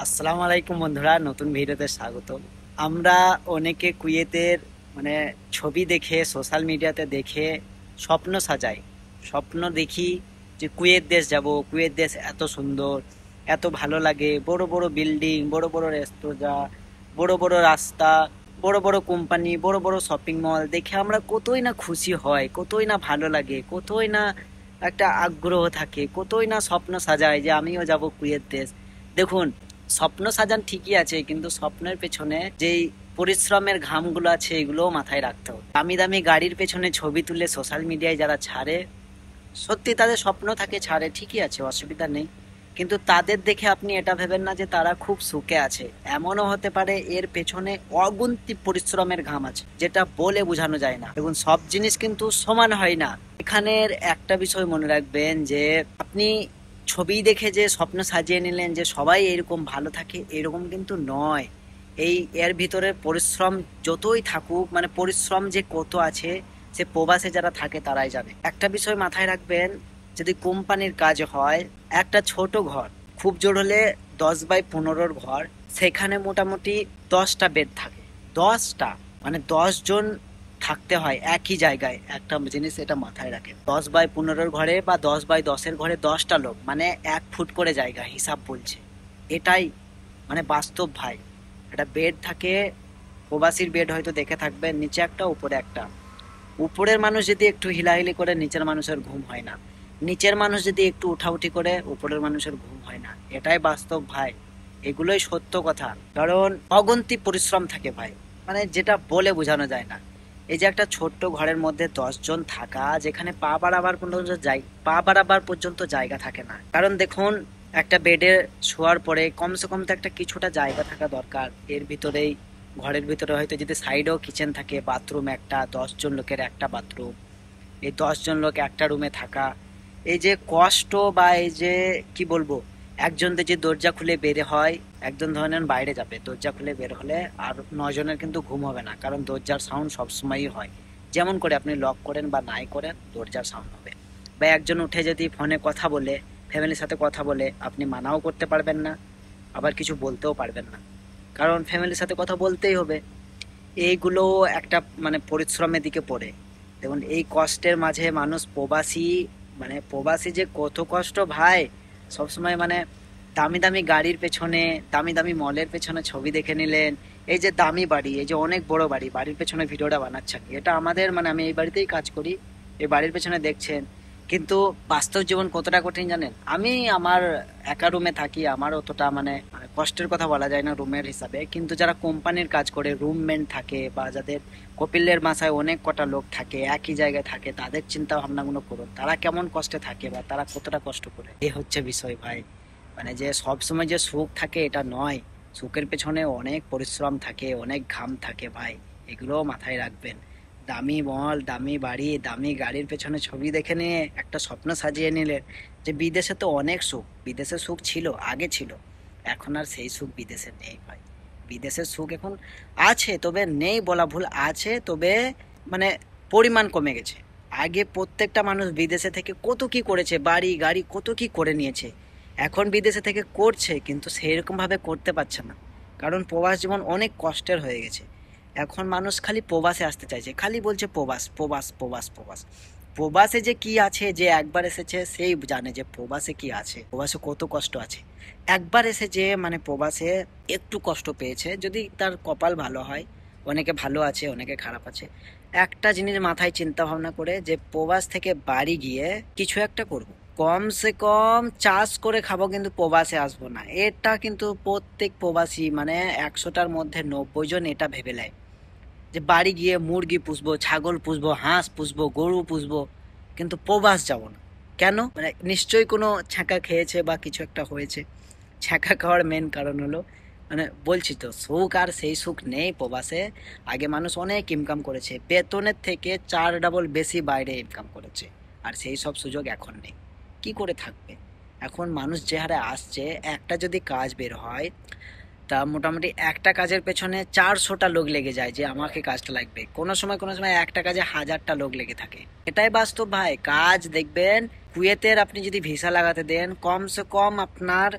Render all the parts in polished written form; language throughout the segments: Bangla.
আসসালামু আলাইকুম বন্ধুরা, নতুন ভিডিওতে স্বাগত। আমরা অনেকে কুয়েতের মানে ছবি দেখে সোশ্যাল মিডিয়াতে দেখে স্বপ্ন সাজাই, স্বপ্ন দেখি যে কুয়েত দেশ যাব, কুয়েত দেশ এত সুন্দর, এত ভালো লাগে, বড় বড় বিল্ডিং, বড় বড় রেস্তোরাঁ, বড় বড় রাস্তা, বড় বড় কোম্পানি, বড় বড় শপিং মল দেখে আমরা কতই না খুশি হয়, কতই না ভালো লাগে, কতই না একটা আগ্রহ থাকে, কতই না স্বপ্ন সাজায় যে আমিও যাব কুয়েত দেশ। দেখুন, স্বপ্ন সাজান ঠিকই আছে, কিন্তু স্বপ্নের পেছনে যেই পরিশ্রমের ঘামগুলো আছে এগুলোও মাথায় রাখতে হবে। দামি দামি গাড়ির পেছনে ছবি তুলে সোশ্যাল মিডিয়ায় যারা ছাড়ে, সত্যি তাদের স্বপ্ন থাকে, ছাড়ে, ঠিকই আছে, অসুবিধা নেই, কিন্তু তাদের দেখে আপনি এটা ভেবেন না যে তারা খুব সুখে আছে। এমনও হতে পারে এর পেছনে অগুন্তি পরিশ্রমের ঘাম আছে, যেটা বলে বোঝানো যায় না। দেখুন, সব জিনিস কিন্তু সমান হয় না। এখানের একটা বিষয় মনে রাখবেন যে আপনি ছবি দেখে যে স্বপ্ন সাজিয়ে নিলেন যে সবাই এরকম ভালো থাকে, এরকম কিন্তু নয়। এর ভিতরে পরিশ্রম যতই থাকুক, মানে পরিশ্রম যে কত আছে সে প্রবাসে যারা থাকে তারাই জানে। একটা বিষয় মাথায় রাখবেন, যদি কোম্পানির কাজ হয়, একটা ছোট ঘর, খুব জোর হলে 10x15 ঘর, সেখানে মোটামুটি 10টা বেড থাকে। 10টা, মানে 10 জন থাকতে হয় একই জায়গায়। একটা জিনিস এটা মাথায় রাখেন, 10x15 ঘরে বা 10x10 ঘরে 10টা লোক, মানে 1 ফুট করে জায়গা হিসাব বলছে। এটাই মানে বাস্তব ভাই। একটা বেড থাকে, প্রবাসীর বেড হয়তো দেখে থাকবেন, নিচে একটা উপরে একটা। উপরের মানুষ যদি একটু হিলাহিলি করে নিচের মানুষের ঘুম হয় না, নিচের মানুষ যদি একটু উঠাউঠি করে উপরের মানুষের ঘুম হয় না। এটাই বাস্তব ভাই, এগুলোই সত্য কথা। কারণ অগন্তি পরিশ্রম থাকে ভাই, মানে যেটা বলে বোঝানো যায় না। এই যে একটা ছোট্ট ঘরের মধ্যে 10 জন থাকা, যেখানে পা বাড়াবার পর্যন্ত জায়গা থাকে না। কারণ দেখুন, একটা বেডে শোয়ার পরে কমসে কম তো একটা কিছুটা জায়গা থাকা দরকার। এর ভিতরেই, ঘরের ভিতরে হয়তো যদি সাইডেও কিচেন থাকে, বাথরুম একটা, 10 জন লোকের একটা বাথরুম, এই 10 জন লোক একটা রুমে থাকা, এই যে কষ্ট, বা এই যে কি বলবো, একজন যে দরজা খুলে বের হয়, একজন ধরেন বাইরে যাবে, দরজা খুলে বের হলে আর 9 জনের কিন্তু ঘুম হবে না, কারণ দরজার সাউন্ড সবসময়ই হয়। যেমন করে আপনি লক করেন বা নাই করেন, দরজার সাউন্ড হবে। বা একজন উঠে যদি ফোনে কথা বলে, ফ্যামিলির সাথে কথা বলে, আপনি মানাও করতে পারবেন না, আবার কিছু বলতেও পারবেন না, কারণ ফ্যামিলির সাথে কথা বলতেই হবে। এইগুলো একটা মানে পরিশ্রমের দিকে পড়ে। দেখুন, এই কষ্টের মাঝে মানুষ প্রবাসী, মানে প্রবাসী যে কত কষ্ট ভাই। সবসময় মানে দামি দামি গাড়ির পেছনে, দামি দামি মলের পেছনে ছবি দেখে নিলেন, এই যে দামি বাড়ি, এই যে অনেক বড় বাড়ি, বাড়ির পেছনে ভিডিওটা বানাচ্ছেন, এটা আমাদের মানে আমি এই বাড়িতেই কাজ করি, এই বাড়ির পেছনে দেখছেন। কিন্তু বাস্তব জীবন কতটা কঠিন জানেন? আমি আমার একা রুমে থাকি, আমার অতটা মানে কষ্টের কথা বলা যায় না রুমের হিসাবে, কিন্তু যারা কোম্পানির কাজ করে, রুমমেট থাকে, বা যাদের কপিলের বাসায় অনেক কটা লোক থাকে, একই জায়গায় থাকে, তাদের চিন্তা ভাবনাগুলো করুন, তারা কেমন কষ্টে থাকে বা তারা কতটা কষ্ট করে। এই হচ্ছে বিষয় ভাই। মানে যে সব সময় যে সুখ থাকে এটা নয়, সুখের পেছনে অনেক পরিশ্রম থাকে, অনেক ঘাম থাকে ভাই। এগুলোও মাথায় রাখবেন। দামি মল, দামি বাড়ি, দামি গাড়ির পেছনে ছবি দেখে নিয়ে একটা স্বপ্ন সাজিয়ে নিলেন যে বিদেশে তো অনেক সুখ। বিদেশে সুখ ছিল, আগে ছিল, এখন আর সেই সুখ বিদেশে নেই ভাই। বিদেশের সুখ এখন আছে, তবে নেই বলা ভুল, আছে তবে মানে পরিমাণ কমে গেছে। আগে প্রত্যেকটা মানুষ বিদেশে থেকে কত কি করেছে, বাড়ি গাড়ি কত কি করে নিয়েছে। এখন বিদেশে থেকে করছে, কিন্তু সেরকম ভাবে করতে পারছে না, কারণ প্রবাস জীবন অনেক কষ্টের হয়ে গেছে। এখন মানুষ খালি প্রবাসে আসতে চাইছে, খালি বলছে প্রবাস প্রবাস প্রবাস প্রবাস। প্রবাসে যে কি আছে, যে একবার এসেছে সেই জানে যে প্রবাসে কি আছে, প্রবাসে কত কষ্ট আছে। একবার এসে যে মানে প্রবাসে একটু কষ্ট পেয়েছে, যদি তার কপাল ভালো হয়, অনেকে ভালো আছে, অনেকে খারাপ আছে, একটা জিনিস মাথায় চিন্তা ভাবনা করে যে প্রবাস থেকে বাড়ি গিয়ে কিছু একটা করব, কমসে কম চাষ করে খাবো, কিন্তু প্রবাসে আসবো না। এটা কিন্তু প্রত্যেক প্রবাসী মানে 100টার মধ্যে 90 জন এটা ভেবে নেয় যে বাড়ি গিয়ে মুরগি পুষবো, ছাগল পুষবো, হাঁস পুষবো, গরু পুষবো, কিন্তু প্রবাস যাব না। কেন? মানে নিশ্চয়ই কোনো ছ্যাঁকা খেয়েছে বা কিছু একটা হয়েছে। ছ্যাঁকা খাওয়ার মেন কারণ হলো, মানে বলছি তো, সুখ আর সেই সুখ নেই প্রবাসে। আগে মানুষ অনেক ইনকাম করেছে, বেতনের থেকে 4 ডাবল বেশি বাইরে ইনকাম করেছে, আর সেই সব সুযোগ এখন নেই। কি করে থাকবে? এখন মানুষ যে হারে আসছে, একটা যদি কাজ বের হয়, তা মোটামুটি একটা কাজের পেছনে 400টা লোক লেগে যায় যে আমাকে কাজটা লাগবে, কোনো সময় একটা কাজে 1000টা লোক লেগে থাকে। এটাই বাস্তব ভাই। কাজ দেখবেন কুয়েতের আপনি যদি ভিসা লাগাতে দেন কমসে কম আপনার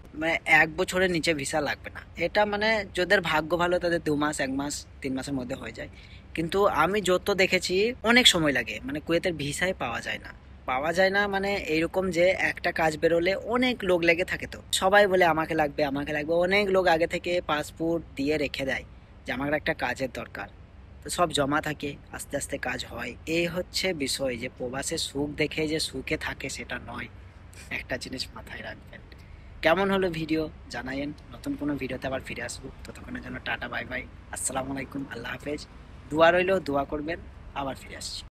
1 বছরের নিচে ভিসা লাগবে না। এটা যাদের ভাগ্য ভালো তাদের 2 মাস 1 মাস 3 মাসের মধ্যে হয়ে যায়, কিন্তু আমি যত দেখেছি অনেক সময় লাগে, কুয়েতের ভিসাই পাওয়া যায় না এইরকম যে একটা কাজ বেরোলে অনেক লোক লেগে থাকে, তো সবাই বলে আমাকে লাগবে আমাকে লাগবে, অনেক লোক আগে থেকে পাসপোর্ট দিয়ে রেখে দেয় যে আমার একটা কাজের দরকার। তো সব জমা থাকে, আস্তে আস্তে কাজ হয়। এই হচ্ছে বিষয়, যে প্রবাসে সুখ দেখে যে সুখে থাকে সেটা নয়। একটা জিনিস মাথায় রাখবেন। কেমন হলো ভিডিও জানাইন, নতুন কোনো ভিডিওতে আবার ফিরে আসবো। ততক্ষণের জন্য টাটা বাই বাই, আসসালামু আলাইকুম, আল্লাহ হাফেজ। দোয়া রইলো, দোয়া করবেন, আবার ফিরে আসছি।